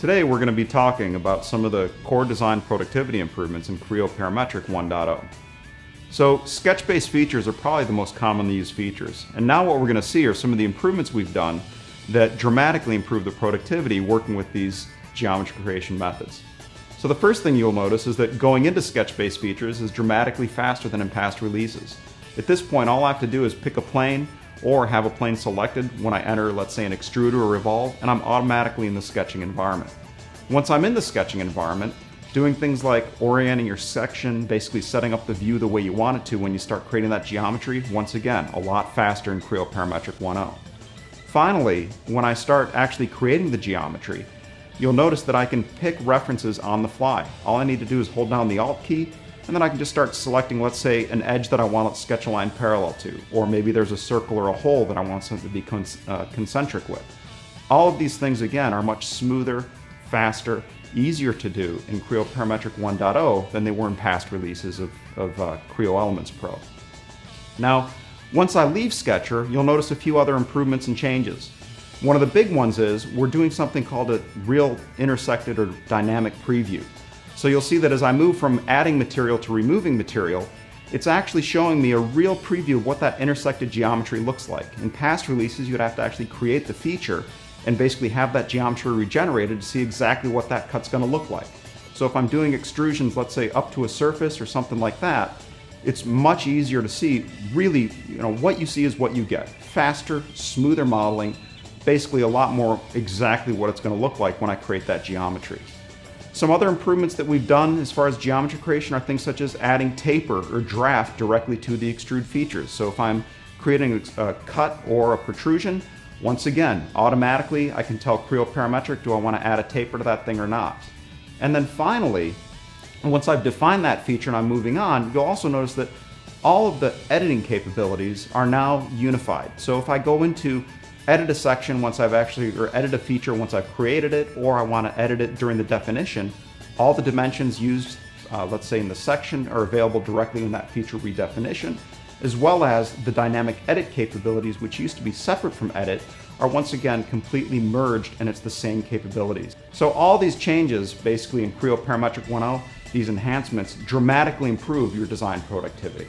Today we're going to be talking about some of the core design productivity improvements in Creo Parametric 1.0. So sketch-based features are probably the most commonly used features, and now what we're going to see are some of the improvements we've done that dramatically improve the productivity working with these geometry creation methods. So the first thing you'll notice is that going into sketch-based features is dramatically faster than in past releases. At this point, all I have to do is pick a plane or have a plane selected when I enter, let's say, an extrude or revolve, and I'm automatically in the sketching environment. Once I'm in the sketching environment, doing things like orienting your section, basically setting up the view the way you want it to when you start creating that geometry, once again, a lot faster in Creo Parametric 1.0. Finally, when I start actually creating the geometry, you'll notice that I can pick references on the fly. All I need to do is hold down the Alt key, and then I can just start selecting, let's say, an edge that I want to sketch a line parallel to, or maybe there's a circle or a hole that I want something to be concentric with. All of these things, again, are much smoother, faster, easier to do in Creo Parametric 1.0 than they were in past releases of Creo Elements Pro. Now, once I leave Sketcher, you'll notice a few other improvements and changes. One of the big ones is we're doing something called a real intersected or dynamic preview. So you'll see that as I move from adding material to removing material, it's actually showing me a real preview of what that intersected geometry looks like. In past releases, you'd have to actually create the feature and basically have that geometry regenerated to see exactly what that cut's going to look like. So if I'm doing extrusions, let's say up to a surface or something like that, it's much easier to see really, what you see is what you get. Faster, smoother modeling, basically a lot more exactly what it's going to look like when I create that geometry. Some other improvements that we've done as far as geometry creation are things such as adding taper or draft directly to the extrude features. So if I'm creating a cut or a protrusion, once again, automatically I can tell Creo Parametric, do I want to add a taper to that thing or not? And then finally, once I've defined that feature and I'm moving on, you'll also notice that all of the editing capabilities are now unified. So if I go into edit a section or edit a feature once I've created it, or I want to edit it during the definition, all the dimensions used, let's say in the section, are available directly in that feature redefinition, as well as the dynamic edit capabilities, which used to be separate from edit, are once again completely merged, and it's the same capabilities. So all these changes basically in Creo Parametric 1.0, these enhancements dramatically improve your design productivity.